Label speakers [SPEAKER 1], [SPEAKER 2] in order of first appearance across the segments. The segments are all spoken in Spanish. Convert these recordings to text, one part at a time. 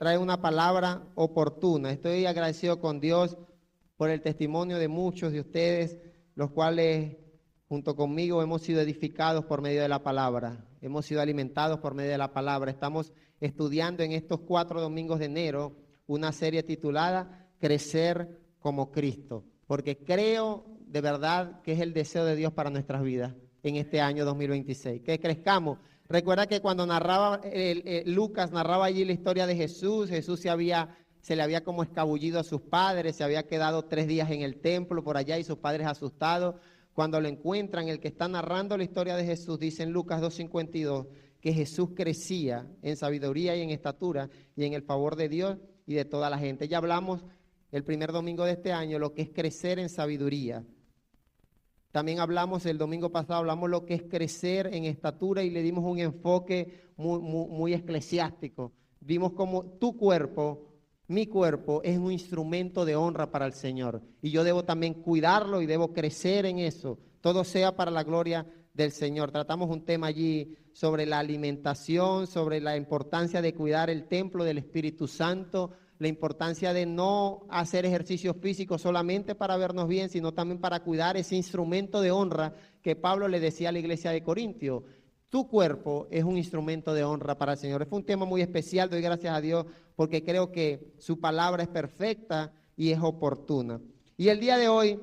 [SPEAKER 1] trae una palabra oportuna. Estoy agradecido con Dios por el testimonio de muchos de ustedes, los cuales junto conmigo hemos sido edificados por medio de la palabra, hemos sido alimentados por medio de la palabra. Estamos estudiando en estos 4 domingos de enero una serie titulada Crecer como Cristo, porque creo de verdad que es el deseo de Dios para nuestras vidas en este año 2026, que crezcamos. Recuerda que cuando narraba, Lucas narraba allí la historia de Jesús, Jesús se le había como escabullido a sus padres, se había quedado 3 días en el templo por allá y sus padres asustados. Cuando lo encuentran, el que está narrando la historia de Jesús, dice en Lucas 2:52, que Jesús crecía en sabiduría y en estatura y en el favor de Dios y de toda la gente. Ya hablamos el primer domingo de este año lo que es crecer en sabiduría. También hablamos, el domingo pasado hablamos lo que es crecer en estatura y le dimos un enfoque muy eclesiástico. Vimos como tu cuerpo, mi cuerpo, es un instrumento de honra para el Señor. Y yo debo también cuidarlo y debo crecer en eso. Todo sea para la gloria del Señor. Tratamos un tema allí sobre la alimentación, sobre la importancia de cuidar el templo del Espíritu Santo, la importancia de no hacer ejercicios físicos solamente para vernos bien, sino también para cuidar ese instrumento de honra que Pablo le decía a la iglesia de Corintio. Tu cuerpo es un instrumento de honra para el Señor. Fue un tema muy especial, doy gracias a Dios porque creo que su palabra es perfecta y es oportuna. Y el día de hoy,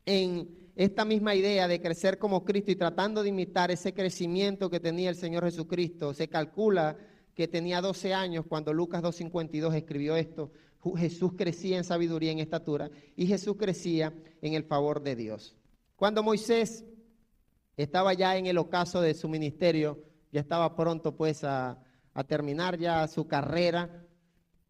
[SPEAKER 1] en esta misma idea de crecer como Cristo y tratando de imitar ese crecimiento que tenía el Señor Jesucristo, se calcula que tenía 12 años cuando Lucas 2:52 escribió esto. Jesús crecía en sabiduría, en estatura, y Jesús crecía en el favor de Dios. Cuando Moisés estaba ya en el ocaso de su ministerio, ya estaba pronto pues a terminar ya su carrera,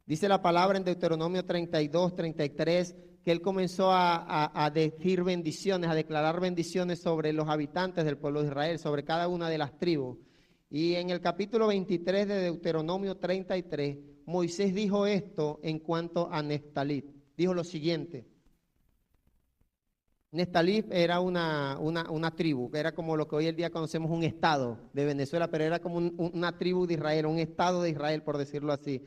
[SPEAKER 1] dice la palabra en Deuteronomio 32, 33, que él comenzó a decir bendiciones, a declarar bendiciones sobre los habitantes del pueblo de Israel, sobre cada una de las tribus. Y en el capítulo 23 de Deuteronomio 33, Moisés dijo esto en cuanto a Neftalí. Dijo lo siguiente. Neftalí era una tribu, que era como lo que hoy en día conocemos un estado de Venezuela, pero era como una tribu de Israel, un estado de Israel, por decirlo así.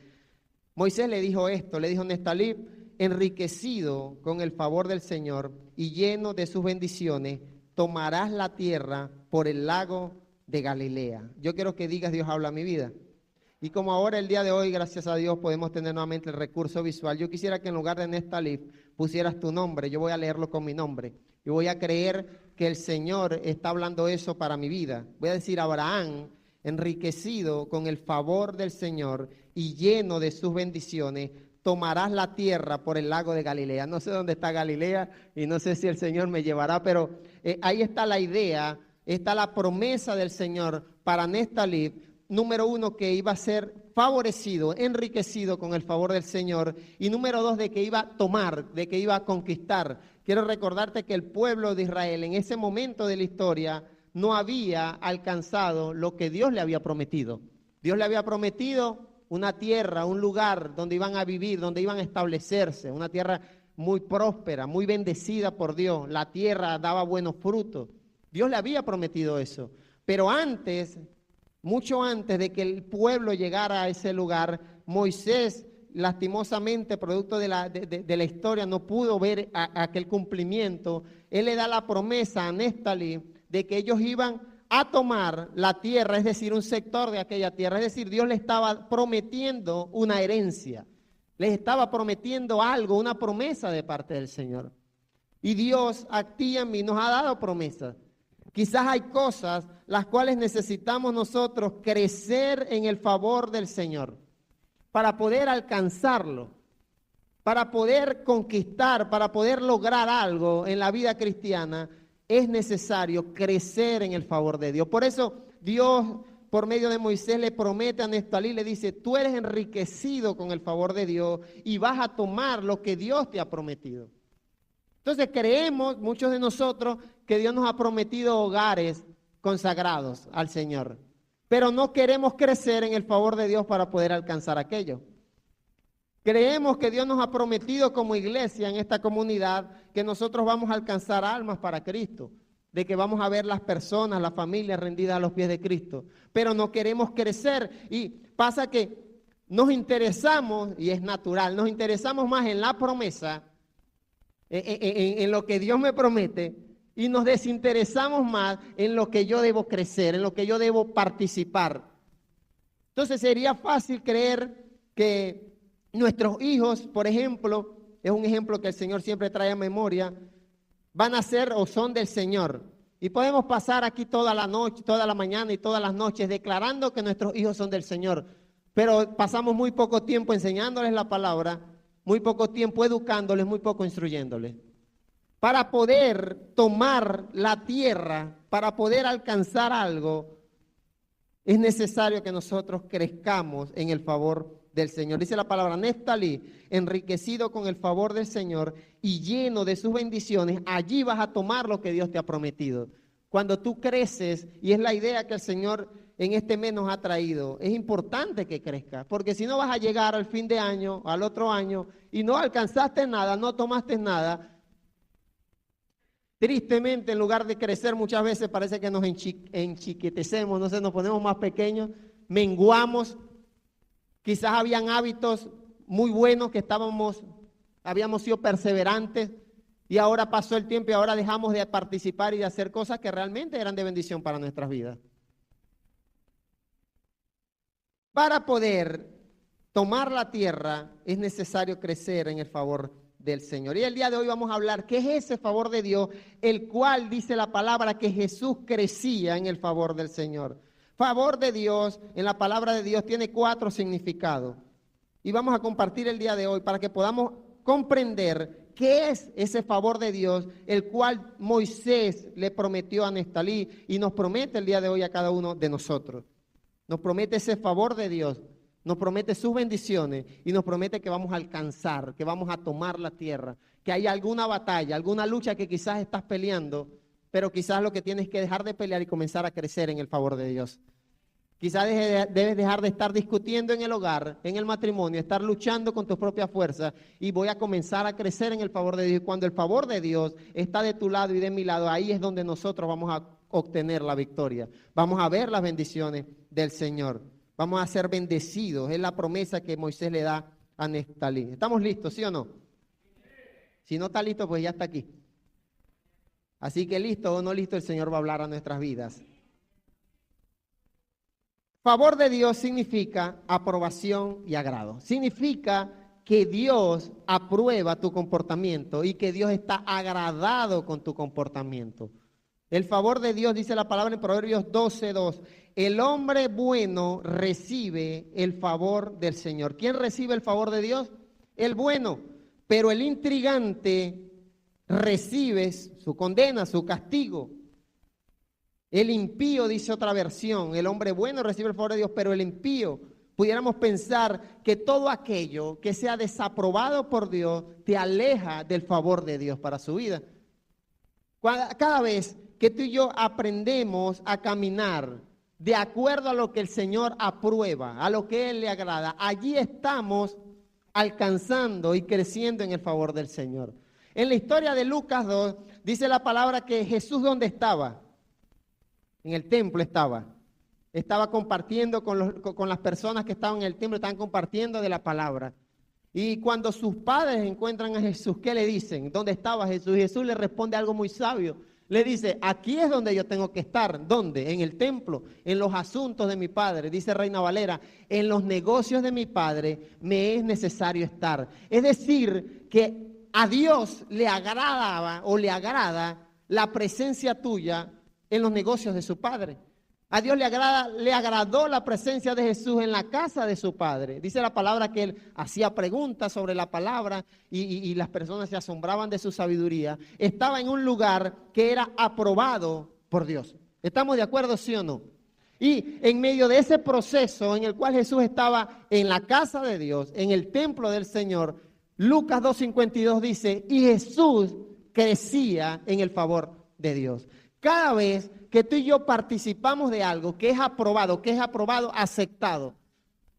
[SPEAKER 1] Moisés le dijo esto, le dijo: Neftalí, enriquecido con el favor del Señor y lleno de sus bendiciones, tomarás la tierra por el lago de Galilea. Yo quiero que digas: Dios habla a mi vida. Y como ahora el día de hoy, gracias a Dios, podemos tener nuevamente el recurso visual, yo quisiera que en lugar de Neftalí pusieras tu nombre. Yo voy a leerlo con mi nombre y voy a creer que el Señor está hablando eso para mi vida. Voy a decir: Abraham, enriquecido con el favor del Señor y lleno de sus bendiciones, tomarás la tierra por el lago de Galilea. No sé dónde está Galilea y no sé si el Señor me llevará, pero ahí está la idea, está la promesa del Señor para Neftalí. Número 1, que iba a ser favorecido, enriquecido con el favor del Señor. Y número 2, de que iba a tomar, de que iba a conquistar. Quiero recordarte que el pueblo de Israel en ese momento de la historia no había alcanzado lo que Dios le había prometido. Dios le había prometido una tierra, un lugar donde iban a vivir, donde iban a establecerse, una tierra muy próspera, muy bendecida por Dios. La tierra daba buenos frutos. Dios le había prometido eso. Pero antes, mucho antes de que el pueblo llegara a ese lugar, Moisés, lastimosamente, producto de la historia, no pudo ver aquel cumplimiento. Él le da la promesa a Neftalí de que ellos iban a tomar la tierra, es decir, un sector de aquella tierra. Es decir, Dios le estaba prometiendo una herencia, les estaba prometiendo algo, una promesa de parte del Señor. Y Dios a ti y a mí nos ha dado promesas. Quizás hay cosas las cuales necesitamos nosotros crecer en el favor del Señor para poder alcanzarlo, para poder conquistar, para poder lograr algo en la vida cristiana. Es necesario crecer en el favor de Dios. Por eso Dios, por medio de Moisés, le promete a Neftalí, le dice: tú eres enriquecido con el favor de Dios y vas a tomar lo que Dios te ha prometido. Entonces creemos, muchos de nosotros, que Dios nos ha prometido hogares consagrados al Señor, pero no queremos crecer en el favor de Dios para poder alcanzar aquello. Creemos que Dios nos ha prometido como iglesia en esta comunidad que nosotros vamos a alcanzar almas para Cristo, de que vamos a ver las personas, las familias rendidas a los pies de Cristo, pero no queremos crecer. Y pasa que nos interesamos, y es natural, nos interesamos más en la promesa, en lo que Dios me promete, y nos desinteresamos más en lo que yo debo crecer, en lo que yo debo participar. Entonces sería fácil creer que nuestros hijos, por ejemplo, es un ejemplo que el Señor siempre trae a memoria, van a ser o son del Señor. Y podemos pasar aquí toda la noche, toda la mañana y todas las noches declarando que nuestros hijos son del Señor. Pero pasamos muy poco tiempo enseñándoles la palabra, muy poco tiempo educándoles, muy poco instruyéndoles. Para poder tomar la tierra, para poder alcanzar algo, es necesario que nosotros crezcamos en el favor del Señor. Dice la palabra, Neftalí, enriquecido con el favor del Señor y lleno de sus bendiciones, allí vas a tomar lo que Dios te ha prometido. Cuando tú creces, y es la idea que el Señor en este mes nos ha traído, es importante que crezcas, porque si no vas a llegar al fin de año, al otro año, y no alcanzaste nada, no tomaste nada. Tristemente, en lugar de crecer, muchas veces parece que nos enchiquetecemos, no sé, nos ponemos más pequeños, menguamos. Quizás habían hábitos muy buenos que habíamos sido perseverantes y ahora pasó el tiempo y ahora dejamos de participar y de hacer cosas que realmente eran de bendición para nuestras vidas. Para poder tomar la tierra es necesario crecer en el favor del Señor. Y el día de hoy vamos a hablar qué es ese favor de Dios, el cual dice la palabra que Jesús crecía en el favor del Señor. Favor de Dios, en la palabra de Dios, tiene 4 significados. Y vamos a compartir el día de hoy para que podamos comprender qué es ese favor de Dios, el cual Moisés le prometió a Neftalí y nos promete el día de hoy a cada uno de nosotros. Nos promete ese favor de Dios, nos promete sus bendiciones y nos promete que vamos a alcanzar, que vamos a tomar la tierra, que hay alguna batalla, alguna lucha que quizás estás peleando, pero quizás lo que tienes que dejar de pelear y comenzar a crecer en el favor de Dios. Quizás debes dejar de estar discutiendo en el hogar, en el matrimonio, estar luchando con tus propias fuerzas y voy a comenzar a crecer en el favor de Dios. Y cuando el favor de Dios está de tu lado y de mi lado, ahí es donde nosotros vamos a obtener la victoria. Vamos a ver las bendiciones del Señor. Vamos a ser bendecidos. Es la promesa que Moisés le da a Neftalí. ¿Estamos listos, sí o no? Si no está listo, pues ya está aquí. Así que listo o no listo, el Señor va a hablar a nuestras vidas. Favor de Dios significa aprobación y agrado. Significa que Dios aprueba tu comportamiento y que Dios está agradado con tu comportamiento. El favor de Dios, dice la palabra en Proverbios 12:2, el hombre bueno recibe el favor del Señor. ¿Quién recibe el favor de Dios? El bueno, pero el intrigante recibe su condena, su castigo. El impío, dice otra versión, el hombre bueno recibe el favor de Dios, pero el impío, pudiéramos pensar que todo aquello que sea desaprobado por Dios te aleja del favor de Dios para su vida. Cada vez que tú y yo aprendemos a caminar de acuerdo a lo que el Señor aprueba, a lo que Él le agrada, allí estamos alcanzando y creciendo en el favor del Señor. En la historia de Lucas 2, dice la palabra que Jesús, ¿dónde estaba? En el templo estaba compartiendo con las personas que estaban en el templo, estaban compartiendo de la palabra. Y cuando sus padres encuentran a Jesús, ¿qué le dicen? ¿Dónde estaba Jesús? Y Jesús le responde algo muy sabio. Le dice, aquí es donde yo tengo que estar. ¿Dónde? En el templo, en los asuntos de mi Padre. Dice Reina Valera, en los negocios de mi Padre me es necesario estar. Es decir, que a Dios le agradaba o le agrada la presencia tuya en los negocios de su Padre. A Dios le agradó la presencia de Jesús en la casa de su Padre. Dice la palabra que Él hacía preguntas sobre la palabra y las personas se asombraban de su sabiduría. Estaba en un lugar que era aprobado por Dios. ¿Estamos de acuerdo, sí o no? Y en medio de ese proceso en el cual Jesús estaba en la casa de Dios, en el templo del Señor, Lucas 2:52 dice, y Jesús crecía en el favor de Dios. Cada vez que tú y yo participamos de algo que es aprobado, aceptado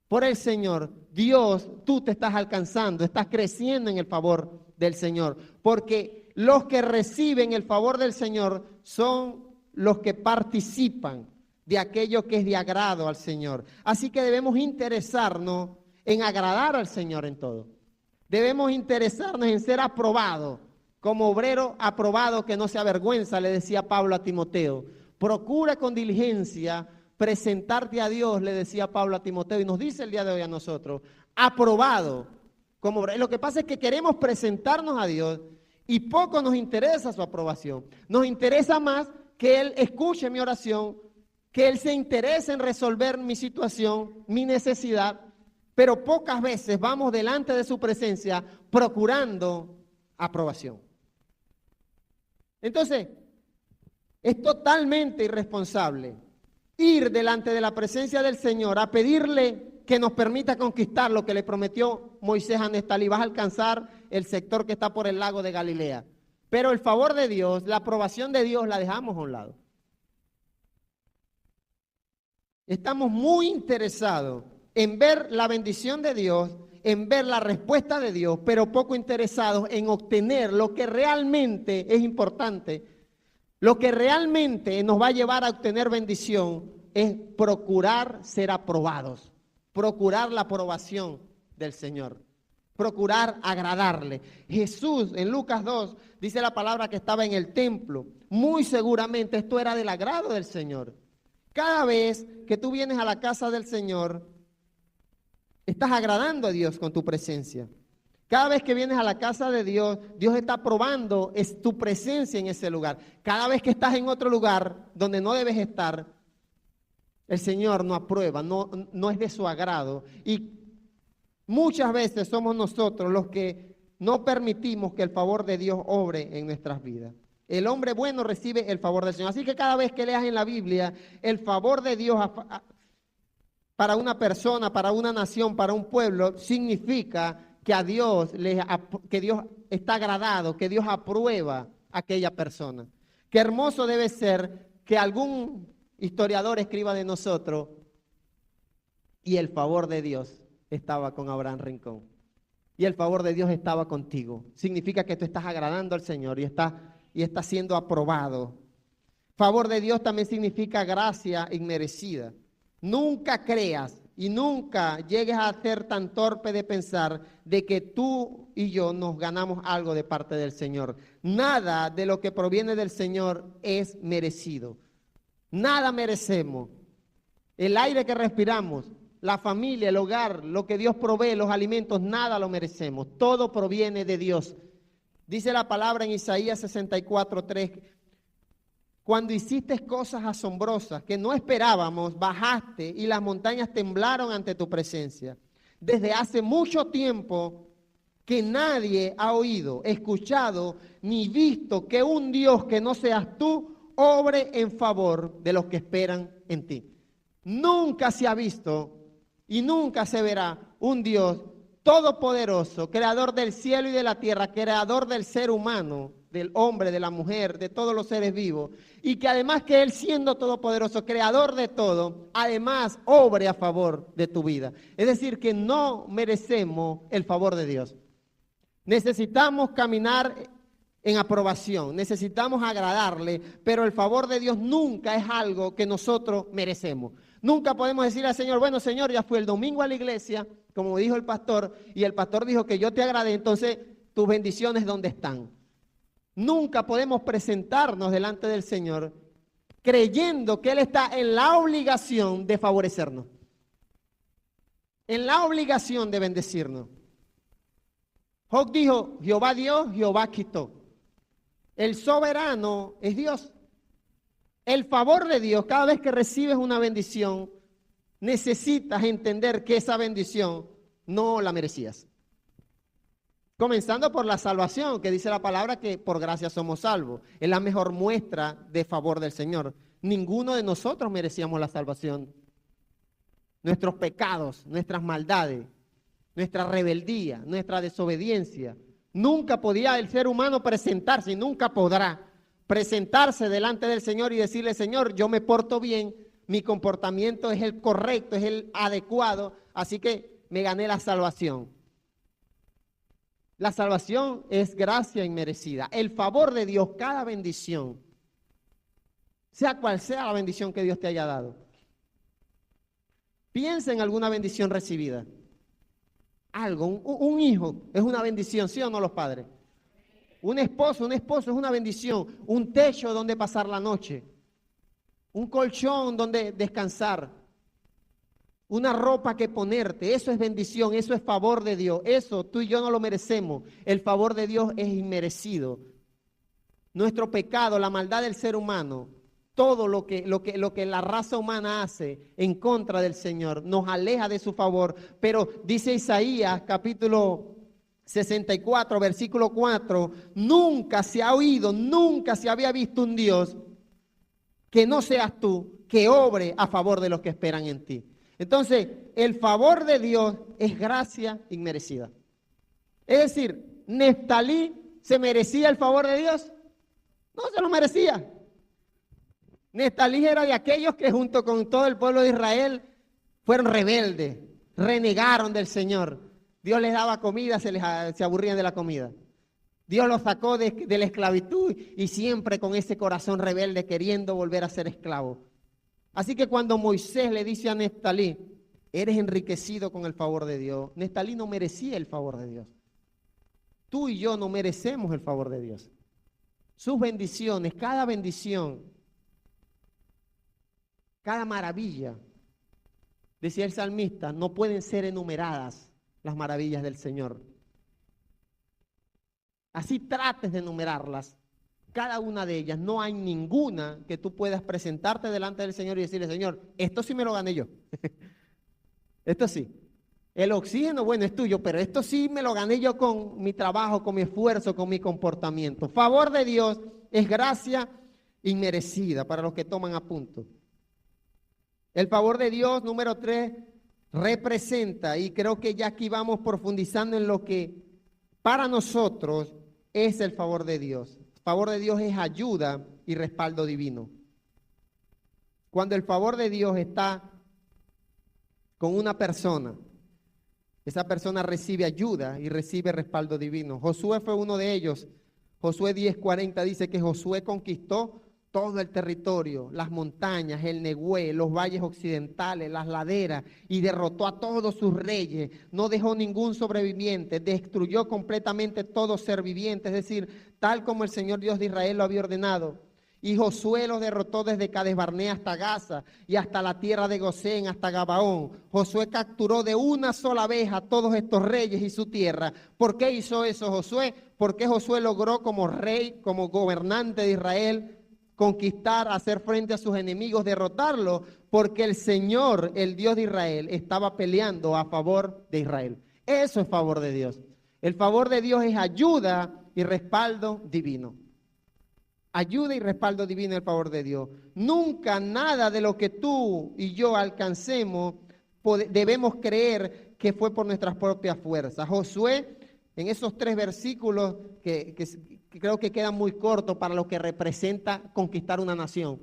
[SPEAKER 1] por el Señor, Dios, tú te estás alcanzando, estás creciendo en el favor del Señor. Porque los que reciben el favor del Señor son los que participan de aquello que es de agrado al Señor. Así que debemos interesarnos en agradar al Señor en todo. Debemos interesarnos en ser aprobados, como obrero aprobado que no se avergüenza, le decía Pablo a Timoteo. Procura con diligencia presentarte a Dios, le decía Pablo a Timoteo, y nos dice el día de hoy a nosotros, aprobado como obrero. Lo que pasa es que queremos presentarnos a Dios y poco nos interesa su aprobación. Nos interesa más que Él escuche mi oración, que Él se interese en resolver mi situación, mi necesidad, pero pocas veces vamos delante de su presencia procurando aprobación. Entonces, es totalmente irresponsable ir delante de la presencia del Señor a pedirle que nos permita conquistar lo que le prometió Moisés a Neftalí. Vas a alcanzar el sector que está por el lago de Galilea. Pero el favor de Dios, la aprobación de Dios la dejamos a un lado. Estamos muy interesados en ver la bendición de Dios, en ver la respuesta de Dios, pero poco interesados en obtener lo que realmente es importante. Lo que realmente nos va a llevar a obtener bendición es procurar ser aprobados, procurar la aprobación del Señor, procurar agradarle. Jesús en Lucas 2 dice la palabra que estaba en el templo. Muy seguramente esto era del agrado del Señor. Cada vez que tú vienes a la casa del Señor, estás agradando a Dios con tu presencia. Cada vez que vienes a la casa de Dios, Dios está probando es tu presencia en ese lugar. Cada vez que estás en otro lugar donde no debes estar, el Señor no aprueba, no es de su agrado. Y muchas veces somos nosotros los que no permitimos que el favor de Dios obre en nuestras vidas. El hombre bueno recibe el favor del Señor. Así que cada vez que leas en la Biblia el favor de Dios para una persona, para una nación, para un pueblo, significa que a Dios, que Dios está agradado, que Dios aprueba a aquella persona. Qué hermoso debe ser que algún historiador escriba de nosotros y el favor de Dios estaba con Abraham Rincón. Y el favor de Dios estaba contigo. Significa que tú estás agradando al Señor y está siendo aprobado. Favor de Dios también significa gracia inmerecida. Nunca creas y nunca llegues a ser tan torpe de pensar de que tú y yo nos ganamos algo de parte del Señor. Nada de lo que proviene del Señor es merecido. Nada merecemos. El aire que respiramos, la familia, el hogar, lo que Dios provee, los alimentos, nada lo merecemos. Todo proviene de Dios. Dice la palabra en Isaías 64:3. Cuando hiciste cosas asombrosas que no esperábamos, bajaste y las montañas temblaron ante tu presencia. Desde hace mucho tiempo que nadie ha oído, escuchado, ni visto que un Dios que no seas tú obre en favor de los que esperan en ti. Nunca se ha visto y nunca se verá un Dios todopoderoso, creador del cielo y de la tierra, creador del ser humano, del hombre, de la mujer, de todos los seres vivos, y que además que Él siendo todopoderoso, creador de todo, además obre a favor de tu vida. Es decir, que no merecemos el favor de Dios. Necesitamos caminar en aprobación, necesitamos agradarle, pero el favor de Dios nunca es algo que nosotros merecemos. Nunca podemos decir al Señor, bueno, Señor, ya fui el domingo a la iglesia, como dijo el pastor, y el pastor dijo que yo te agradé, entonces tus bendiciones, ¿dónde están? Nunca podemos presentarnos delante del Señor creyendo que Él está en la obligación de favorecernos, en la obligación de bendecirnos. Job dijo, Jehová dio, Jehová quitó. El soberano es Dios. El favor de Dios, cada vez que recibes una bendición, necesitas entender que esa bendición no la merecías. Comenzando por la salvación, que dice la palabra que por gracia somos salvos. Es la mejor muestra de favor del Señor. Ninguno de nosotros merecíamos la salvación. Nuestros pecados, nuestras maldades, nuestra rebeldía, nuestra desobediencia. Nunca podía el ser humano presentarse y nunca podrá presentarse delante del Señor y decirle, Señor, yo me porto bien, mi comportamiento es el correcto, es el adecuado, así que me gané la salvación. La salvación es gracia inmerecida. El favor de Dios, cada bendición, sea cual sea la bendición que Dios te haya dado. Piensa en alguna bendición recibida. algo. Un hijo es una bendición, ¿sí o no, los padres? Un esposo es una bendición. Un techo donde pasar la noche. Un colchón donde descansar. Una ropa que ponerte. Eso es bendición, eso es favor de Dios. Eso tú y yo no lo merecemos. El favor de Dios es inmerecido. Nuestro pecado, la maldad del ser humano, todo lo que la raza humana hace en contra del Señor, nos aleja de su favor. Pero dice Isaías, capítulo 64, versículo 4, nunca se ha oído, nunca se había visto un Dios que no seas tú, que obre a favor de los que esperan en ti. Entonces, el favor de Dios es gracia inmerecida. Es decir, Neftalí se merecía el favor de Dios. No se lo merecía. Neftalí era de aquellos que junto con todo el pueblo de Israel fueron rebeldes, renegaron del Señor. Dios les daba comida, se aburrían de la comida. Dios los sacó de la esclavitud y siempre con ese corazón rebelde queriendo volver a ser esclavos. Así que cuando Moisés le dice a Neftalí, eres enriquecido con el favor de Dios, Neftalí no merecía el favor de Dios. Tú y yo no merecemos el favor de Dios. Sus bendiciones, cada bendición, cada maravilla, decía el salmista, no pueden ser enumeradas las maravillas del Señor. Así trates de enumerarlas, cada una de ellas, no hay ninguna que tú puedas presentarte delante del Señor y decirle, Señor, esto sí me lo gané yo. Esto sí. El oxígeno, bueno, es tuyo, pero esto sí me lo gané yo con mi trabajo, con mi esfuerzo, con mi comportamiento. Favor de Dios es gracia inmerecida para los que toman apunto. El favor de Dios, número 3, representa, y creo que ya aquí vamos profundizando en lo que para nosotros es el favor de Dios. El favor de Dios es ayuda y respaldo divino. Cuando el favor de Dios está con una persona, esa persona recibe ayuda y recibe respaldo divino. Josué fue uno de ellos. Josué 10:40 dice que Josué conquistó todo el territorio, las montañas, el Negüé, los valles occidentales, las laderas, y derrotó a todos sus reyes. No dejó ningún sobreviviente, destruyó completamente todo ser viviente, es decir, tal como el Señor Dios de Israel lo había ordenado. Y Josué los derrotó desde Cades Barnea hasta Gaza y hasta la tierra de Gosén, hasta Gabaón. Josué capturó de una sola vez a todos estos reyes y su tierra. ¿Por qué hizo eso Josué? Porque Josué logró como rey, como gobernante de Israel, conquistar, hacer frente a sus enemigos, derrotarlos, porque el Señor, el Dios de Israel, estaba peleando a favor de Israel. Eso es favor de Dios. El favor de Dios es ayuda y respaldo divino. Ayuda y respaldo divino el favor de Dios. Nunca nada de lo que tú y yo alcancemos debemos creer que fue por nuestras propias fuerzas. Josué, en esos 3 versículos que creo que quedan muy cortos para lo que representa conquistar una nación,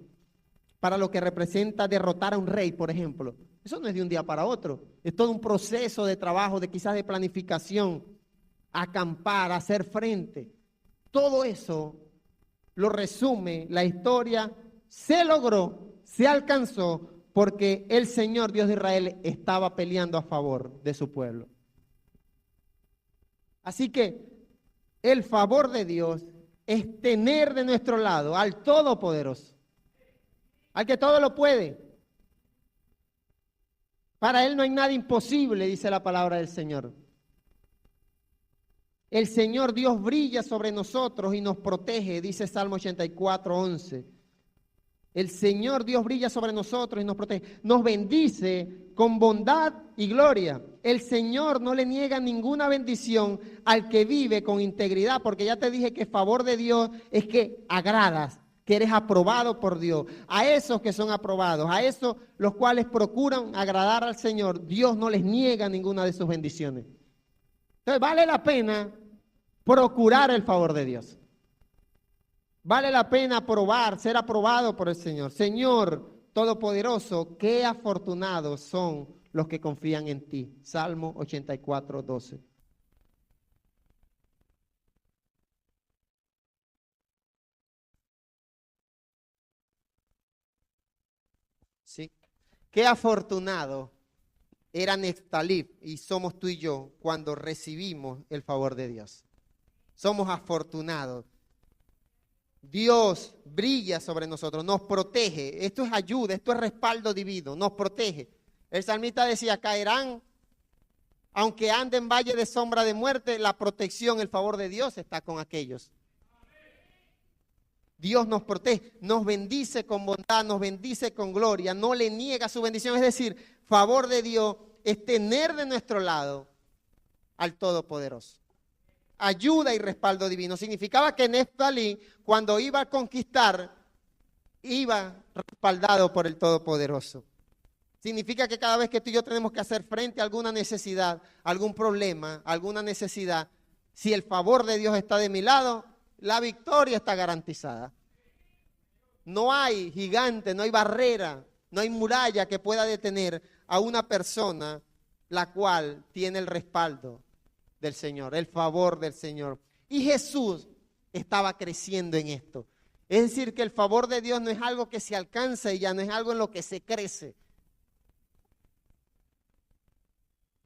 [SPEAKER 1] para lo que representa derrotar a un rey, por ejemplo. Eso no es de un día para otro. Es todo un proceso de trabajo, de quizás de planificación, acampar, hacer frente. Todo eso lo resume la historia, se logró, se alcanzó, porque el Señor Dios de Israel estaba peleando a favor de su pueblo. Así que el favor de Dios es tener de nuestro lado al Todopoderoso, al que todo lo puede. Para Él no hay nada imposible, dice la palabra del Señor. El Señor Dios brilla sobre nosotros y nos protege, dice Salmo 84:11. El Señor Dios brilla sobre nosotros y nos protege. Nos bendice con bondad y gloria. El Señor no le niega ninguna bendición al que vive con integridad, porque ya te dije que el favor de Dios es que agradas, que eres aprobado por Dios. A esos que son aprobados, a esos los cuales procuran agradar al Señor, Dios no les niega ninguna de sus bendiciones. Entonces vale la pena procurar el favor de Dios. Vale la pena probar, ser aprobado por el Señor. Señor Todopoderoso, qué afortunados son los que confían en ti. Salmo 84:12. Sí. Qué afortunado era Neftalí y somos tú y yo cuando recibimos el favor de Dios. Somos afortunados. Dios brilla sobre nosotros, nos protege. Esto es ayuda, esto es respaldo divino, nos protege. El salmista decía, caerán, aunque anden en valle de sombra de muerte, la protección, el favor de Dios está con aquellos. Dios nos protege, nos bendice con bondad, nos bendice con gloria, no le niega su bendición. Es decir, favor de Dios es tener de nuestro lado al Todopoderoso. Ayuda y respaldo divino. Significaba que Neftalí, cuando iba a conquistar, iba respaldado por el Todopoderoso. Significa que cada vez que tú y yo tenemos que hacer frente a alguna necesidad, algún problema, alguna necesidad, si el favor de Dios está de mi lado, la victoria está garantizada. No hay gigante, no hay barrera, no hay muralla que pueda detener a una persona la cual tiene el respaldo del Señor, el favor del Señor. Y Jesús estaba creciendo en esto. Es decir, que el favor de Dios no es algo que se alcanza y ya no es algo en lo que se crece.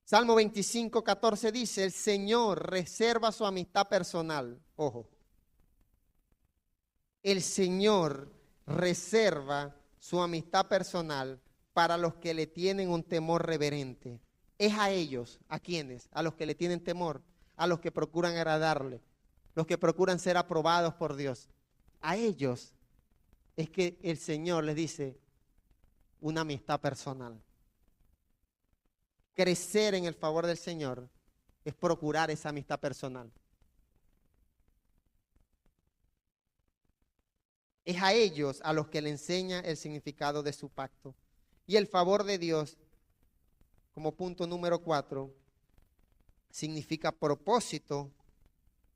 [SPEAKER 1] Salmo 25, 14 dice, el Señor reserva su amistad personal. Ojo. El Señor reserva su amistad personal para los que le tienen un temor reverente. Es a ellos, ¿a quiénes? A los que le tienen temor, a los que procuran agradarle, los que procuran ser aprobados por Dios. A ellos es que el Señor les dice una amistad personal. Crecer en el favor del Señor es procurar esa amistad personal. Es a ellos a los que le enseña el significado de su pacto. Y el favor de Dios, como punto número 4, significa propósito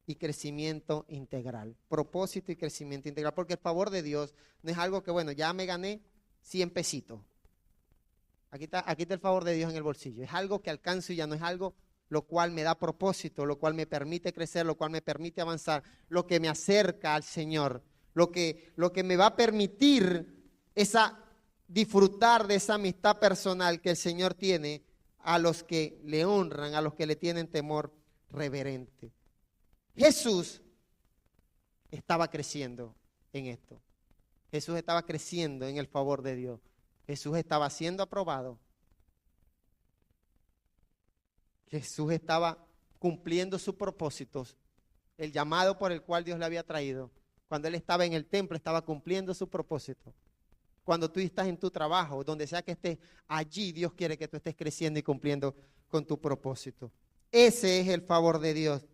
[SPEAKER 1] y crecimiento integral. Propósito y crecimiento integral. Porque el favor de Dios no es algo que, bueno, ya me gané 100 pesitos. Aquí está el favor de Dios en el bolsillo. Es algo que alcanzo y ya no es algo lo cual me da propósito, lo cual me permite crecer, lo cual me permite avanzar, lo que me acerca al Señor. Lo que me va a permitir disfrutar de esa amistad personal que el Señor tiene a los que le honran, a los que le tienen temor reverente. Jesús estaba creciendo en esto. Jesús estaba creciendo en el favor de Dios. Jesús estaba siendo aprobado. Jesús estaba cumpliendo sus propósitos, el llamado por el cual Dios le había traído. Cuando Él estaba en el templo, estaba cumpliendo su propósito. Cuando tú estás en tu trabajo, donde sea que estés, allí Dios quiere que tú estés creciendo y cumpliendo con tu propósito. Ese es el favor de Dios.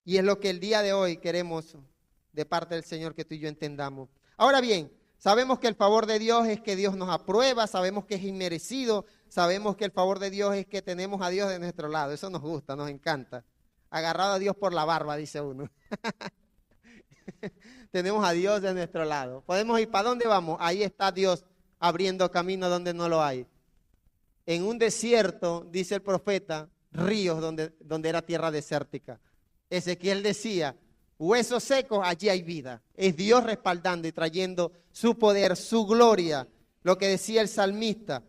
[SPEAKER 1] Y es lo que el día de hoy queremos de parte del Señor que tú y yo entendamos. Ahora bien, sabemos que el favor de Dios es que Dios nos aprueba, sabemos que es inmerecido, sabemos que el favor de Dios es que tenemos a Dios de nuestro lado. Eso nos gusta, nos encanta. Agarrado a Dios por la barba, dice uno. Tenemos a Dios de nuestro lado. Podemos ir, ¿para dónde vamos? Ahí está Dios abriendo camino donde no lo hay. En un desierto, dice el profeta, ríos donde era tierra desértica. Ezequiel decía, huesos secos, allí hay vida. Es Dios respaldando y trayendo su poder, su gloria. Lo que decía el salmista,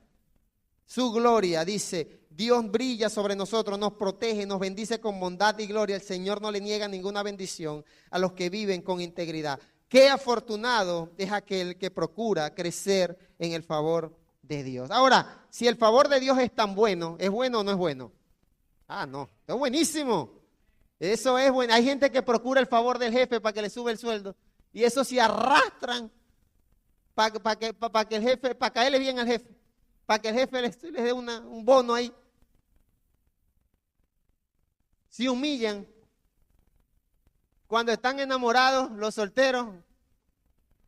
[SPEAKER 1] su gloria, dice, Dios brilla sobre nosotros, nos protege, nos bendice con bondad y gloria. El Señor no le niega ninguna bendición a los que viven con integridad. Qué afortunado es aquel que procura crecer en el favor de Dios. Ahora, si el favor de Dios es tan bueno, ¿es bueno o no es bueno? Ah, no, es buenísimo. Eso es bueno. Hay gente que procura el favor del jefe para que le sube el sueldo. Y eso se arrastran para que el jefe, para caerle bien al jefe. Para que el jefe les dé un bono ahí. Se humillan. Cuando están enamorados, los solteros,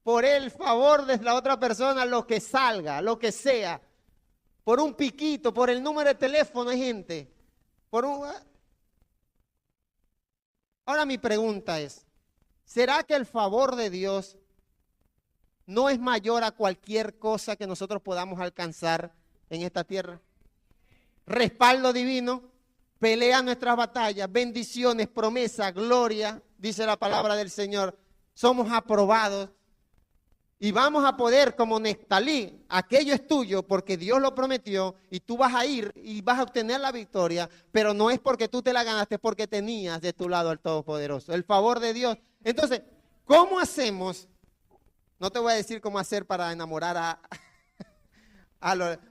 [SPEAKER 1] por el favor de la otra persona, lo que salga, lo que sea. Por un piquito, por el número de teléfono hay gente. Ahora mi pregunta es, ¿será que el favor de Dios no es mayor a cualquier cosa que nosotros podamos alcanzar en esta tierra? Respaldo divino, pelea nuestras batallas, bendiciones, promesa, gloria, dice la palabra del Señor. Somos aprobados. Y vamos a poder, como Neftalí, aquello es tuyo porque Dios lo prometió y tú vas a ir y vas a obtener la victoria, pero no es porque tú te la ganaste, es porque tenías de tu lado al Todopoderoso, el favor de Dios. Entonces, ¿cómo hacemos? No te voy a decir cómo hacer para enamorar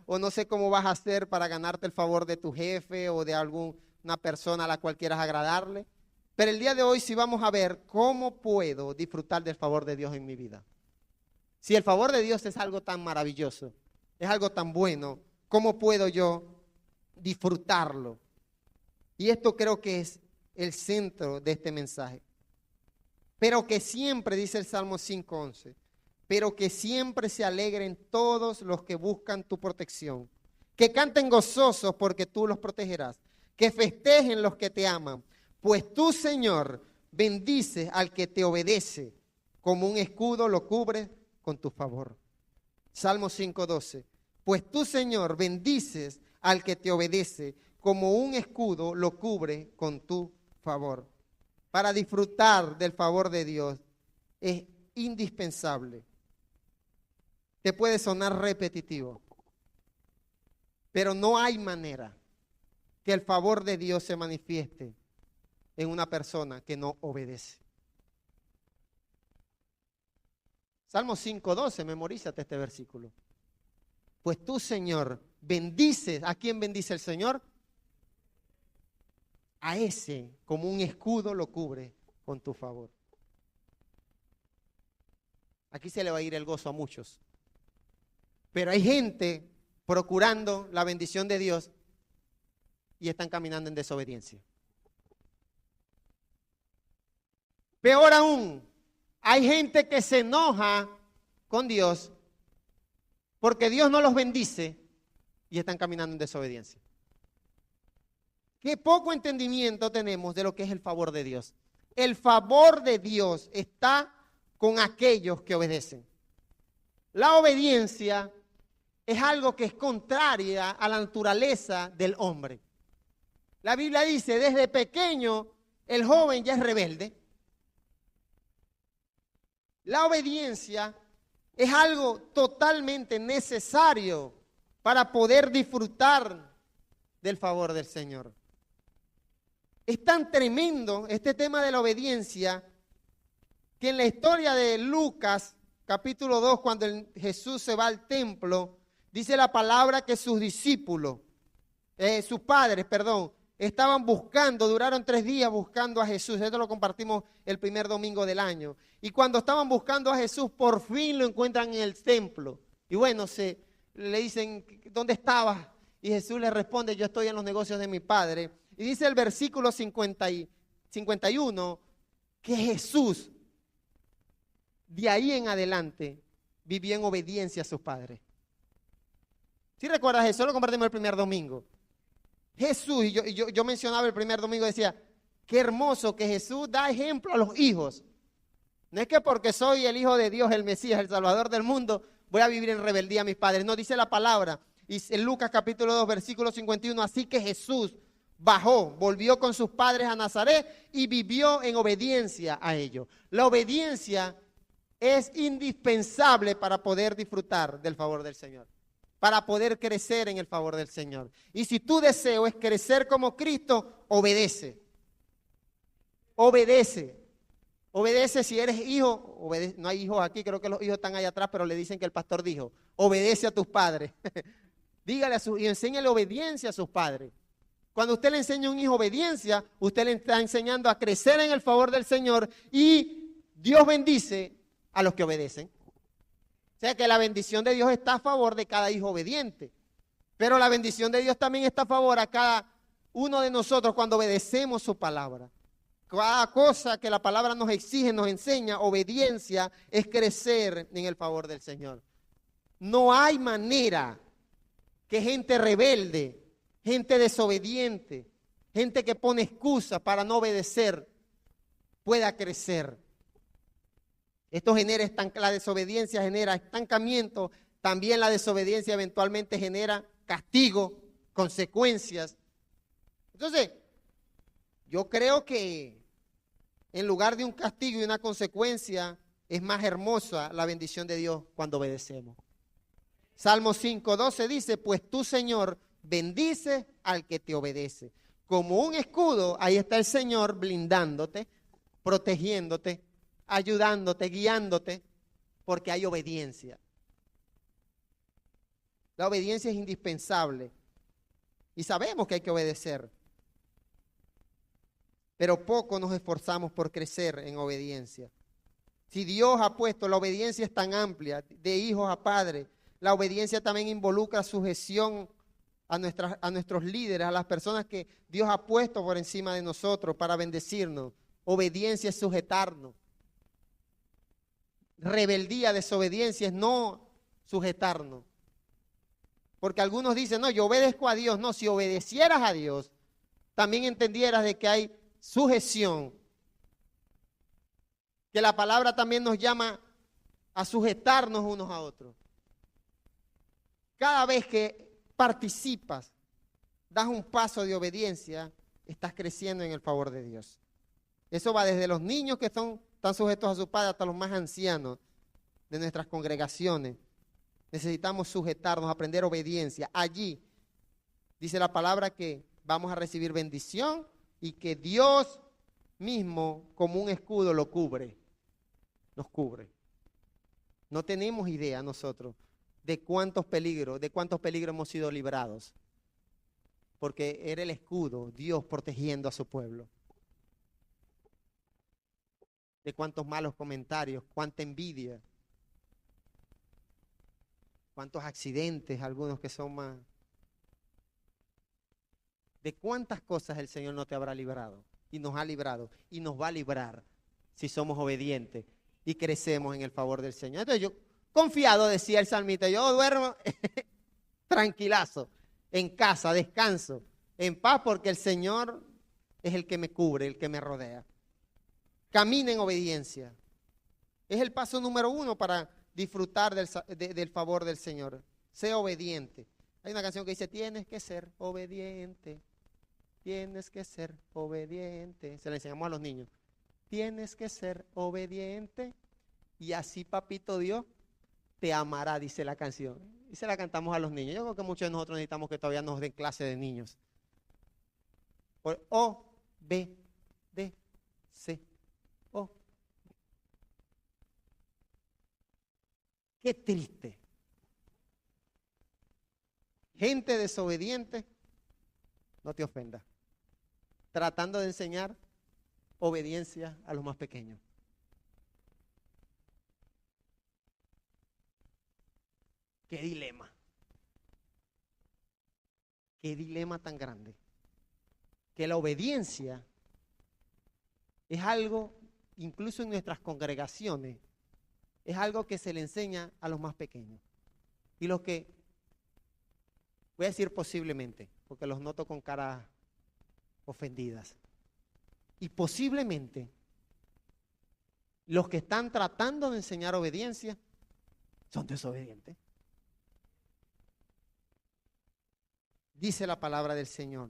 [SPEAKER 1] o no sé cómo vas a hacer para ganarte el favor de tu jefe o de alguna persona a la cual quieras agradarle, pero el día de hoy sí vamos a ver cómo puedo disfrutar del favor de Dios en mi vida. Si el favor de Dios es algo tan maravilloso, es algo tan bueno, ¿cómo puedo yo disfrutarlo? Y esto creo que es el centro de este mensaje. Pero que siempre, dice el Salmo 5:11, pero que siempre se alegren todos los que buscan tu protección, que canten gozosos porque tú los protegerás, que festejen los que te aman, pues tú, Señor, bendices al que te obedece, como un escudo lo cubres con tu favor. Salmo 5:12, pues tú, Señor, bendices al que te obedece, como un escudo lo cubre con tu favor. Para disfrutar del favor de Dios es indispensable. Te puede sonar repetitivo, pero no hay manera que el favor de Dios se manifieste en una persona que no obedece. Salmo 5:12, memorízate este versículo. Pues tú, Señor, bendices. ¿A quién bendice el Señor? A ese, como un escudo, lo cubre con tu favor. Aquí se le va a ir el gozo a muchos. Pero hay gente procurando la bendición de Dios y están caminando en desobediencia. Peor aún, hay gente que se enoja con Dios porque Dios no los bendice y están caminando en desobediencia. Qué poco entendimiento tenemos de lo que es el favor de Dios. El favor de Dios está con aquellos que obedecen. La obediencia es algo que es contraria a la naturaleza del hombre. La Biblia dice, desde pequeño el joven ya es rebelde. La obediencia es algo totalmente necesario para poder disfrutar del favor del Señor. Es tan tremendo este tema de la obediencia que en la historia de Lucas, capítulo 2, cuando Jesús se va al templo, dice la palabra que sus discípulos, sus padres, estaban buscando, duraron 3 días buscando a Jesús. Esto lo compartimos el primer domingo del año. Y cuando estaban buscando a Jesús, por fin lo encuentran en el templo. Y bueno, le dicen, ¿dónde estabas? Y Jesús le responde, yo estoy en los negocios de mi Padre. Y dice el versículo 51, que Jesús, de ahí en adelante, vivió en obediencia a sus padres. ¿Sí recuerdas eso? Lo compartimos el primer domingo. Jesús, y yo mencionaba el primer domingo, decía, qué hermoso que Jesús da ejemplo a los hijos. No es que porque soy el Hijo de Dios, el Mesías, el Salvador del mundo, voy a vivir en rebeldía a mis padres. No, dice la palabra, y en Lucas capítulo 2, versículo 51, así que Jesús bajó, volvió con sus padres a Nazaret y vivió en obediencia a ellos. La obediencia es indispensable para poder disfrutar del favor del Señor, para poder crecer en el favor del Señor. Y si tu deseo es crecer como Cristo, obedece. Obedece. Obedece si eres hijo. No hay hijos aquí, creo que los hijos están allá atrás, pero le dicen que el pastor dijo, obedece a tus padres. Dígale a sus hijos, enséñale obediencia a sus padres. Cuando usted le enseña a un hijo obediencia, usted le está enseñando a crecer en el favor del Señor y Dios bendice a los que obedecen. O sea que la bendición de Dios está a favor de cada hijo obediente. Pero la bendición de Dios también está a favor a cada uno de nosotros cuando obedecemos su palabra. Cada cosa que la palabra nos exige, nos enseña, obediencia es crecer en el favor del Señor. No hay manera que gente rebelde, gente desobediente, gente que pone excusas para no obedecer, pueda crecer. La desobediencia genera estancamiento, también la desobediencia eventualmente genera castigo, consecuencias. Entonces, yo creo que en lugar de un castigo y una consecuencia, es más hermosa la bendición de Dios cuando obedecemos. Salmo 5:12 dice, pues tú, Señor, bendice al que te obedece. Como un escudo, ahí está el Señor blindándote, protegiéndote, ayudándote, guiándote, porque hay obediencia. La obediencia es indispensable y sabemos que hay que obedecer, pero poco nos esforzamos por crecer en obediencia. Si Dios ha puesto, la obediencia es tan amplia, de hijos a padres, la obediencia también involucra sujeción a nuestros líderes, a las personas que Dios ha puesto por encima de nosotros para bendecirnos. Obediencia es sujetarnos. Rebeldía, desobediencia es no sujetarnos. Porque algunos dicen, no, yo obedezco a Dios. No, si obedecieras a Dios, también entendieras de que hay sujeción. Que la palabra también nos llama a sujetarnos unos a otros. Cada vez que participas, das un paso de obediencia, estás creciendo en el favor de Dios. Eso va desde los niños que están sujetos a su padre hasta los más ancianos de nuestras congregaciones. Necesitamos sujetarnos, aprender obediencia. Allí dice la palabra que vamos a recibir bendición y que Dios mismo como un escudo lo cubre, nos cubre. No tenemos idea nosotros de cuántos peligros hemos sido librados, porque era el escudo, Dios protegiendo a su pueblo. De cuántos malos comentarios, cuánta envidia, cuántos accidentes, algunos que son más. De cuántas cosas el Señor no te habrá librado y nos ha librado y nos va a librar si somos obedientes y crecemos en el favor del Señor. Entonces yo, confiado, decía el salmista, yo duermo tranquilazo, en casa, descanso, en paz, porque el Señor es el que me cubre, el que me rodea. Camina en obediencia. Es el paso número 1 para disfrutar del favor del Señor. Sé obediente. Hay una canción que dice, tienes que ser obediente, tienes que ser obediente. Se la enseñamos a los niños. Tienes que ser obediente y así papito Dios te amará, dice la canción. Y se la cantamos a los niños. Yo creo que muchos de nosotros necesitamos que todavía nos den clase de niños. O, B, D, C, O. Qué triste. Gente desobediente, no te ofendas. Tratando de enseñar obediencia a los más pequeños. Qué dilema. Qué dilema tan grande. Que la obediencia es algo, incluso en nuestras congregaciones, es algo que se le enseña a los más pequeños. Y los que, voy a decir posiblemente, porque los noto con caras ofendidas. Y posiblemente los que están tratando de enseñar obediencia son desobedientes. Dice la palabra del Señor,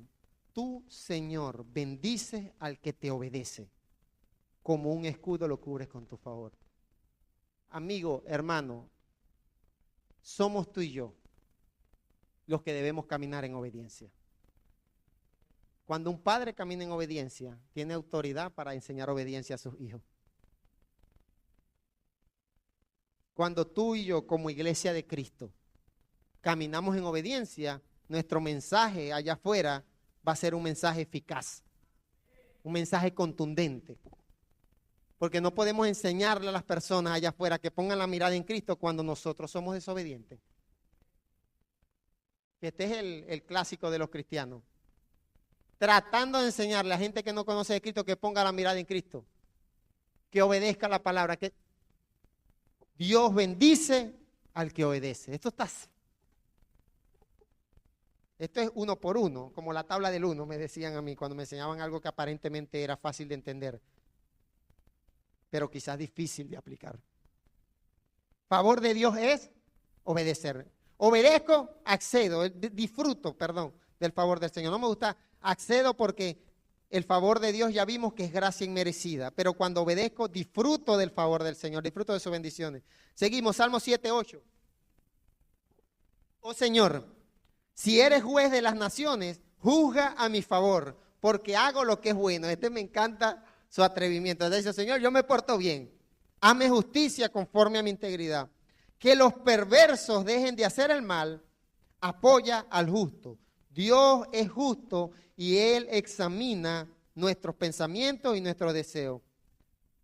[SPEAKER 1] tú, Señor, bendices al que te obedece, como un escudo lo cubres con tu favor. Amigo, hermano, somos tú y yo los que debemos caminar en obediencia. Cuando un padre camina en obediencia, tiene autoridad para enseñar obediencia a sus hijos. Cuando tú y yo, como iglesia de Cristo, caminamos en obediencia, nuestro mensaje allá afuera va a ser un mensaje eficaz, un mensaje contundente. Porque no podemos enseñarle a las personas allá afuera que pongan la mirada en Cristo cuando nosotros somos desobedientes. Este es el clásico de los cristianos. Tratando de enseñarle a gente que no conoce de Cristo que ponga la mirada en Cristo, que obedezca la palabra, que Dios bendice al que obedece. Esto es 1 por 1, como la tabla del 1, me decían a mí cuando me enseñaban algo que aparentemente era fácil de entender, pero quizás difícil de aplicar. Favor de Dios es obedecer. Obedezco, accedo, disfruto, del favor del Señor. No me gusta, accedo porque el favor de Dios ya vimos que es gracia inmerecida, pero cuando obedezco disfruto del favor del Señor, disfruto de sus bendiciones. Seguimos, Salmo 7:8. Oh Señor, si eres juez de las naciones, juzga a mi favor, porque hago lo que es bueno. Me encanta su atrevimiento. Entonces dice, Señor, yo me porto bien. Hazme justicia conforme a mi integridad. Que los perversos dejen de hacer el mal, apoya al justo. Dios es justo y Él examina nuestros pensamientos y nuestros deseos.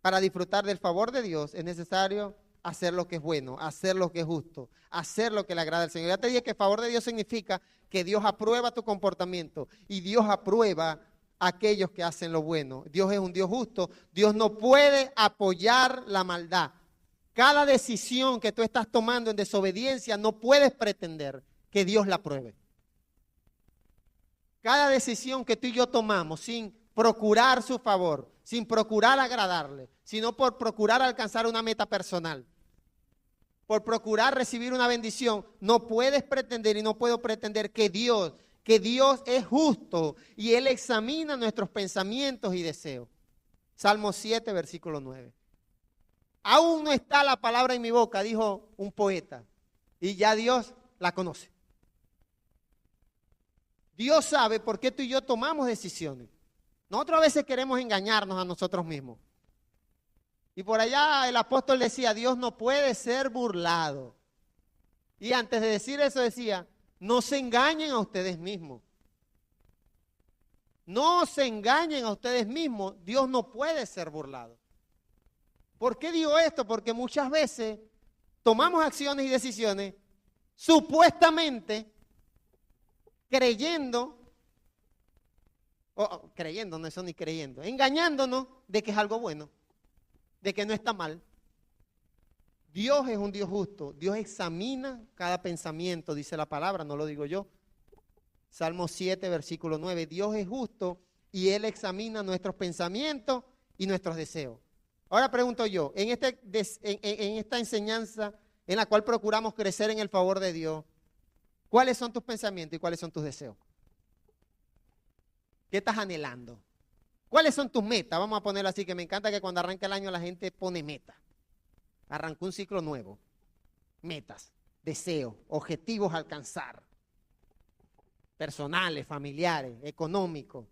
[SPEAKER 1] Para disfrutar del favor de Dios es necesario hacer lo que es bueno, hacer lo que es justo, hacer lo que le agrada al Señor. Ya te dije que el favor de Dios significa que Dios aprueba tu comportamiento y Dios aprueba a aquellos que hacen lo bueno. Dios es un Dios justo. Dios no puede apoyar la maldad. Cada decisión que tú estás tomando en desobediencia no puedes pretender que Dios la apruebe. Cada decisión que tú y yo tomamos sin procurar su favor, sin procurar agradarle, sino por procurar alcanzar una meta personal, por procurar recibir una bendición, no puedes pretender y no puedo pretender que Dios es justo y Él examina nuestros pensamientos y deseos. Salmo 7, versículo 9. Aún no está la palabra en mi boca, dijo un poeta, y ya Dios la conoce. Dios sabe por qué tú y yo tomamos decisiones. Nosotros a veces queremos engañarnos a nosotros mismos. Y por allá el apóstol decía, Dios no puede ser burlado. Y antes de decir eso decía, no se engañen a ustedes mismos. No se engañen a ustedes mismos, Dios no puede ser burlado. ¿Por qué digo esto? Porque muchas veces tomamos acciones y decisiones supuestamente creyendo, no eso ni creyendo, engañándonos de que es algo bueno, de que no está mal. Dios es un Dios justo, Dios examina cada pensamiento, dice la palabra, no lo digo yo. Salmo 7, versículo 9, Dios es justo y Él examina nuestros pensamientos y nuestros deseos. Ahora pregunto yo, en esta enseñanza en la cual procuramos crecer en el favor de Dios, ¿cuáles son tus pensamientos y cuáles son tus deseos? ¿Qué estás anhelando? ¿Cuáles son tus metas? Vamos a ponerlo así, que me encanta que cuando arranca el año la gente pone metas. Arrancó un ciclo nuevo. Metas, deseos, objetivos a alcanzar. Personales, familiares, económicos.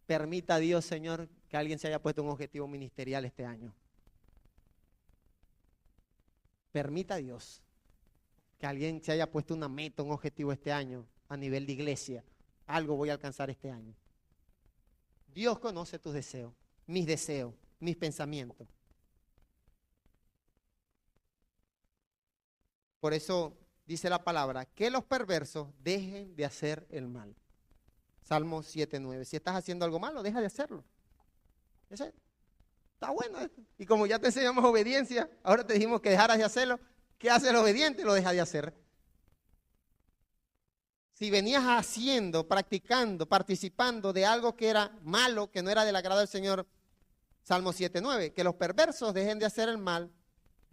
[SPEAKER 1] Permita a Dios, Señor, que alguien se haya puesto un objetivo ministerial este año. Permita a Dios que alguien se haya puesto una meta, un objetivo este año a nivel de iglesia. Algo voy a alcanzar este año. Dios conoce tus deseos, mis pensamientos. Por eso dice la palabra, que los perversos dejen de hacer el mal. Salmo 7:9. Si estás haciendo algo malo, deja de hacerlo. Está bueno esto. Y como ya te enseñamos obediencia, ahora te dijimos que dejaras de hacerlo. ¿Qué hace el obediente? Lo deja de hacer. Si venías haciendo, practicando, participando de algo que era malo, que no era del agrado del Señor, Salmo 7:9, que los perversos dejen de hacer el mal,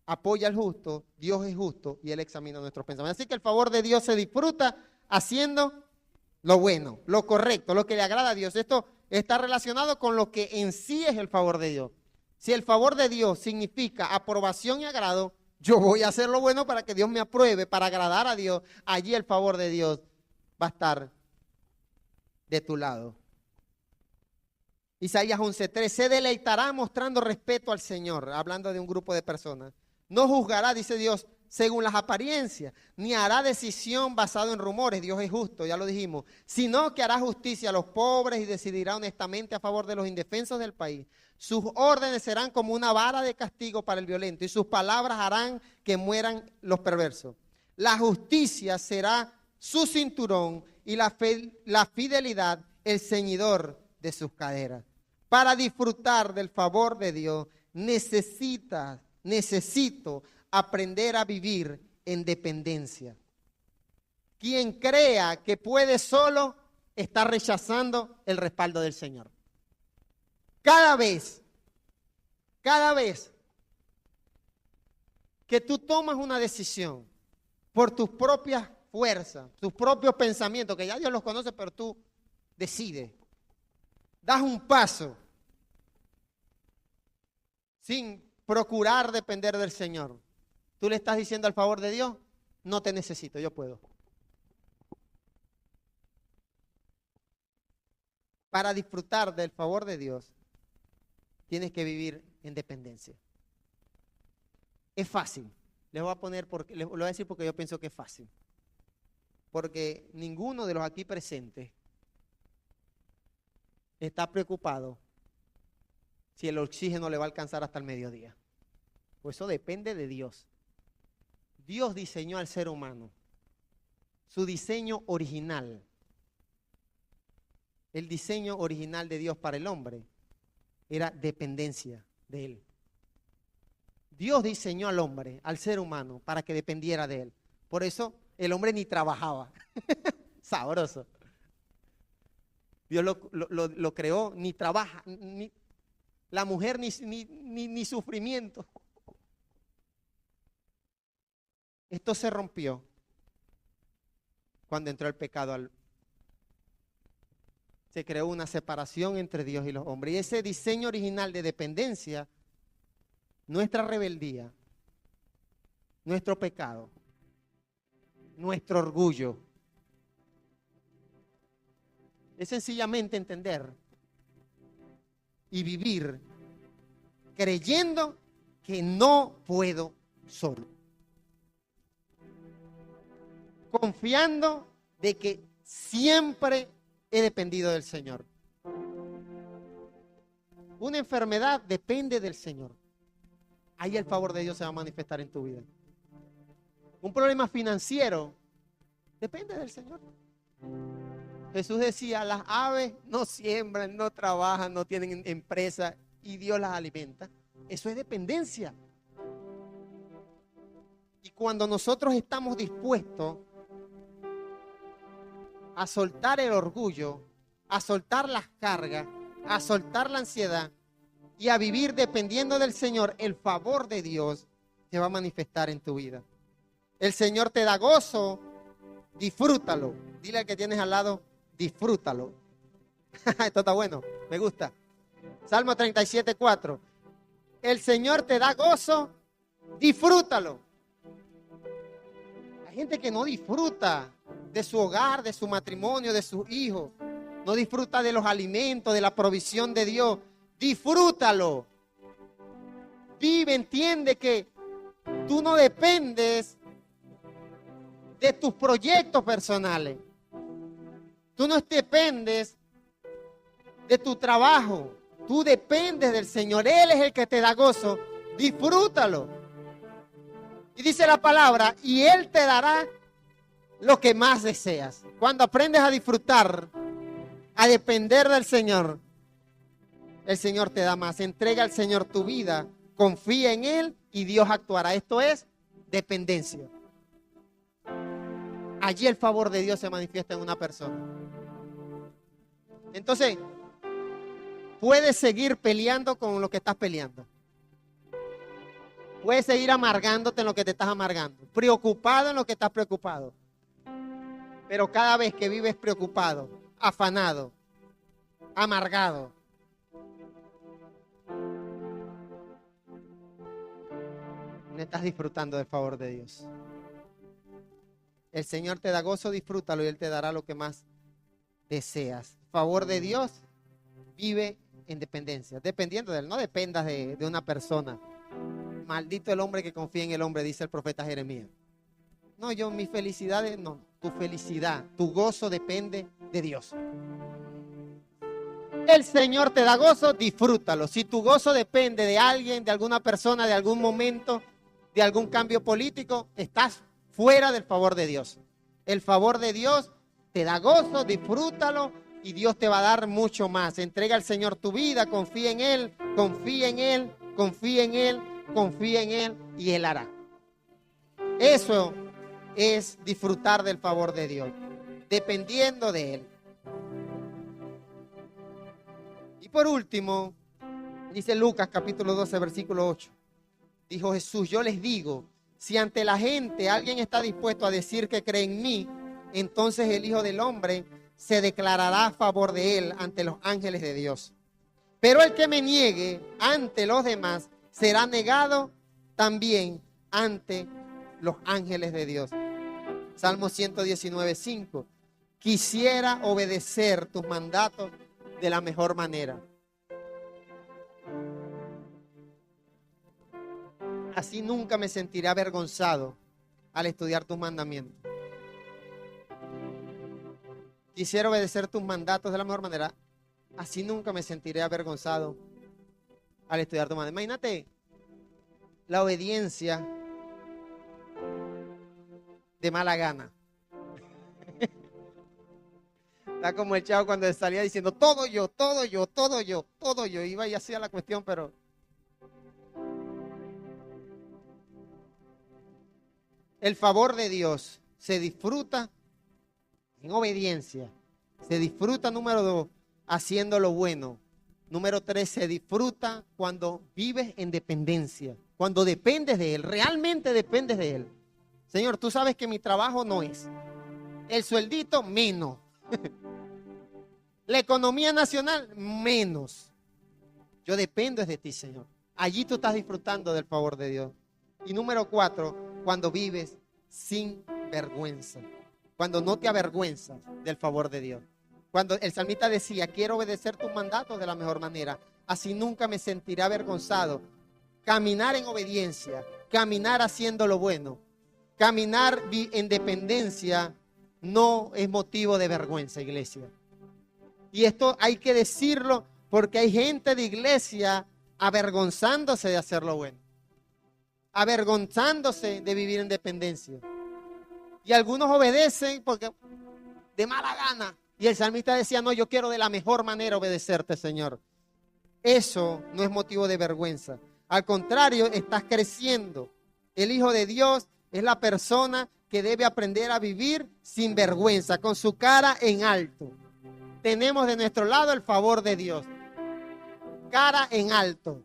[SPEAKER 1] apoya al justo, Dios es justo y Él examina nuestros pensamientos. Así que el favor de Dios se disfruta haciendo lo bueno, lo correcto, lo que le agrada a Dios. Esto está relacionado con lo que en sí es el favor de Dios. Si el favor de Dios significa aprobación y agrado, yo voy a hacer lo bueno para que Dios me apruebe, para agradar a Dios. Allí el favor de Dios va a estar de tu lado. Isaías 11:3, se deleitará mostrando respeto al Señor, hablando de un grupo de personas. No juzgará, dice Dios, según las apariencias, ni hará decisión basado en rumores, Dios es justo, ya lo dijimos, sino que hará justicia a los pobres y decidirá honestamente a favor de los indefensos del país. Sus órdenes serán como una vara de castigo para el violento y sus palabras harán que mueran los perversos. La justicia será su cinturón y la fidelidad el ceñidor de sus caderas. Para disfrutar del favor de Dios necesito aprender a vivir en dependencia. Quien crea que puede solo está rechazando el respaldo del Señor. Cada vez que tú tomas una decisión por tus propias fuerzas, tus propios pensamientos, que ya Dios los conoce, pero tú decides. das un paso sin procurar depender del Señor, tú le estás diciendo al favor de Dios, no te necesito, yo puedo. Para disfrutar del favor de Dios, tienes que vivir en dependencia. Es fácil. Les voy a decir porque yo pienso que es fácil. Porque ninguno de los aquí presentes está preocupado si el oxígeno le va a alcanzar hasta el mediodía. Pues eso depende de Dios. Dios diseñó al ser humano. Su diseño original. El diseño original de Dios para el hombre era dependencia de Él. Dios diseñó al hombre, al ser humano, para que dependiera de Él. Por eso el hombre ni trabajaba. Sabroso. Dios lo creó, ni trabaja, la mujer ni sufrimiento. Esto se rompió cuando entró el pecado. Se creó una separación entre Dios y los hombres. Y ese diseño original de dependencia, nuestra rebeldía, nuestro pecado, nuestro orgullo, es sencillamente entender y vivir creyendo que no puedo solo. Confiando de que siempre he dependido del Señor. Una enfermedad depende del Señor. Ahí el favor de Dios se va a manifestar en tu vida. Un problema financiero depende del Señor. Jesús decía, las aves no siembran, no trabajan, no tienen empresa y Dios las alimenta. Eso es dependencia. Y cuando nosotros estamos dispuestos a soltar el orgullo, a soltar las cargas, a soltar la ansiedad y a vivir dependiendo del Señor, el favor de Dios se va a manifestar en tu vida. El Señor te da gozo, disfrútalo. Dile al que tienes al lado, disfrútalo. Esto está bueno, me gusta. Salmo 37:4. El Señor te da gozo, disfrútalo. Hay gente que no disfruta de su hogar, de su matrimonio, de sus hijos. No disfruta de los alimentos, de la provisión de Dios. Disfrútalo. Vive, entiende que tú no dependes de tus proyectos personales. Tú no dependes de tu trabajo. Tú dependes del Señor. Él es el que te da gozo. Disfrútalo. Y dice la palabra, y Él te dará lo que más deseas. Cuando aprendes a disfrutar, a depender del Señor, el Señor te da más. Entrega al Señor tu vida, confía en Él y Dios actuará. Esto es dependencia. Allí el favor de Dios se manifiesta en una persona. Entonces, puedes seguir peleando con lo que estás peleando. Puedes seguir amargándote en lo que te estás amargando, preocupado en lo que estás preocupado. Pero cada vez que vives preocupado, afanado, amargado, no estás disfrutando del favor de Dios. El Señor te da gozo, disfrútalo y Él te dará lo que más deseas. Favor de Dios, vive en dependencia. Dependiendo de Él, no dependas de una persona. Maldito el hombre que confía en el hombre, dice el profeta Jeremías. No, mi felicidad es, no, tu felicidad, tu gozo depende de Dios. El Señor te da gozo, disfrútalo. Si tu gozo depende de alguien, de alguna persona, de algún momento, de algún cambio político, estás fuera del favor de Dios. El favor de Dios te da gozo, disfrútalo y Dios te va a dar mucho más. Entrega al Señor tu vida, confía en Él, confía en Él, confía en Él, confía en Él y Él hará. Eso es disfrutar del favor de Dios, dependiendo de Él. Y por último, dice Lucas capítulo 12, versículo 8. Dijo Jesús, yo les digo, si ante la gente alguien está dispuesto a decir que cree en mí, entonces el Hijo del Hombre se declarará a favor de él ante los ángeles de Dios. Pero el que me niegue ante los demás será negado también ante los ángeles de Dios. Salmo 119:5. Quisiera obedecer tus mandatos de la mejor manera. Así nunca me sentiré avergonzado al estudiar tus mandamientos. Quisiera obedecer tus mandatos de la mejor manera. Así nunca me sentiré avergonzado al estudiar tus mandatos. Imagínate la obediencia de mala gana. Está como el chavo cuando salía diciendo todo yo, todo yo, todo yo, todo yo. Iba y hacía la cuestión, pero... El favor de Dios se disfruta en obediencia. Se disfruta, número 2, haciendo lo bueno. Número 3, se disfruta cuando vives en dependencia. Cuando dependes de Él, realmente dependes de Él. Señor, tú sabes que mi trabajo no es. El sueldito, menos. La economía nacional, menos. Yo dependo de ti, Señor. Allí tú estás disfrutando del favor de Dios. Y número 4, cuando vives sin vergüenza. Cuando no te avergüenzas del favor de Dios. Cuando el salmista decía, quiero obedecer tus mandatos de la mejor manera. Así nunca me sentiré avergonzado. Caminar en obediencia, caminar haciendo lo bueno, caminar en dependencia no es motivo de vergüenza, iglesia. Y esto hay que decirlo porque hay gente de iglesia avergonzándose de hacer lo bueno, avergonzándose de vivir en dependencia. Y algunos obedecen porque de mala gana. Y el salmista decía, no, yo quiero de la mejor manera obedecerte, Señor. Eso no es motivo de vergüenza. Al contrario, estás creciendo. El Hijo de Dios es la persona que debe aprender a vivir sin vergüenza, con su cara en alto. Tenemos de nuestro lado el favor de Dios. Cara en alto.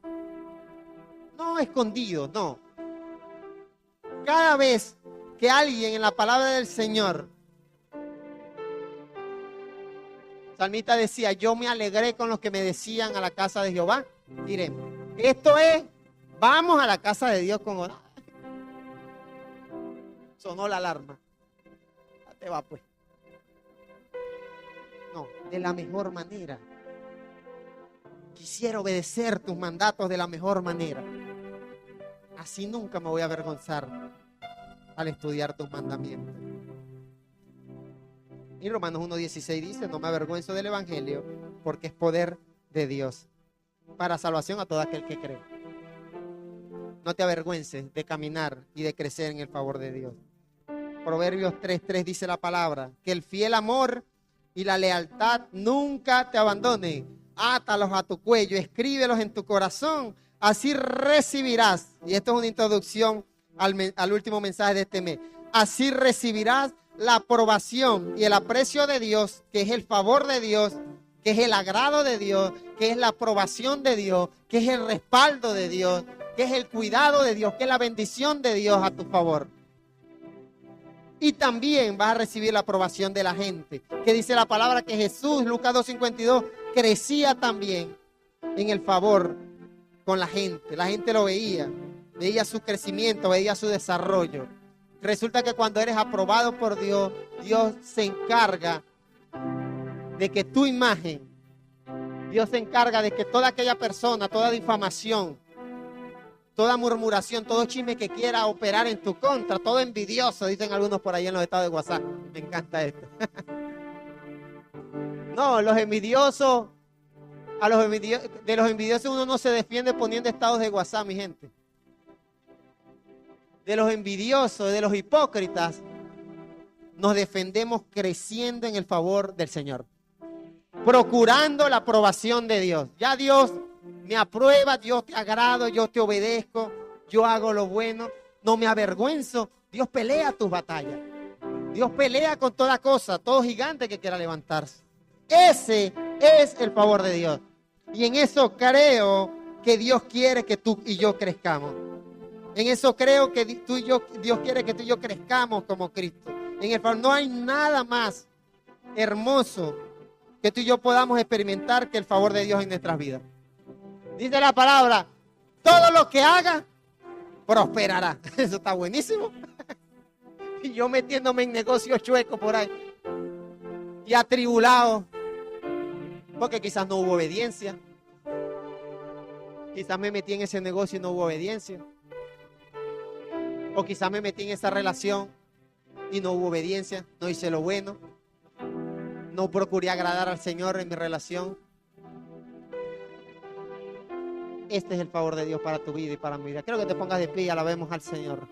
[SPEAKER 1] No escondido, no. Cada vez que alguien en la palabra del Señor, el salmista decía, yo me alegré con los que me decían a la casa de Jehová, iremos. Esto es, vamos a la casa de Dios con oración. Sonó la alarma. Ya te va pues. No, de la mejor manera. Quisiera obedecer tus mandatos de la mejor manera. Así nunca me voy a avergonzar al estudiar tus mandamientos. Y Romanos 1:16 dice, no me avergüenzo del evangelio porque es poder de Dios para salvación a todo aquel que cree. No te avergüences de caminar y de crecer en el favor de Dios. Proverbios 3:3 dice la palabra, que el fiel amor y la lealtad nunca te abandonen. Átalos a tu cuello, escríbelos en tu corazón, así recibirás, y esto es una introducción al último mensaje de este mes, así recibirás la aprobación y el aprecio de Dios, que es el favor de Dios, que es el agrado de Dios, que es la aprobación de Dios, que es el respaldo de Dios, que es el cuidado de Dios, que es la bendición de Dios a tu favor. Y también vas a recibir la aprobación de la gente, que dice la palabra que Jesús, Lucas 2:52, crecía también en el favor con la gente lo veía su crecimiento, veía su desarrollo. Resulta que cuando eres aprobado por Dios, Dios se encarga de que tu imagen, Dios se encarga de que toda aquella persona, toda difamación, toda murmuración, todo chisme que quiera operar en tu contra, todo envidioso, dicen algunos por ahí en los estados de WhatsApp. Me encanta esto. No, los envidiosos, de los envidiosos uno no se defiende poniendo estados de WhatsApp, mi gente. De los envidiosos, de los hipócritas, nos defendemos creciendo en el favor del Señor, procurando la aprobación de Dios. Ya Dios me aprueba, Dios te agrado, yo te obedezco, yo hago lo bueno, no me avergüenzo. Dios pelea tus batallas. Dios pelea con toda cosa, todo gigante que quiera levantarse. Ese es el favor de Dios. Y en eso creo que Dios quiere que tú y yo crezcamos. En eso creo que Dios quiere que tú y yo crezcamos como Cristo. En el favor no hay nada más hermoso que tú y yo podamos experimentar que el favor de Dios en nuestras vidas. Dice la palabra, todo lo que haga prosperará. Eso está buenísimo. Y yo metiéndome en negocios chuecos por ahí y atribulado porque quizás no hubo obediencia. Quizás me metí en ese negocio y no hubo obediencia. O quizás me metí en esa relación y no hubo obediencia, no hice lo bueno, no procuré agradar al Señor en mi relación. Este es el favor de Dios para tu vida y para mi vida. Quiero que te pongas de pie y alabemos al Señor.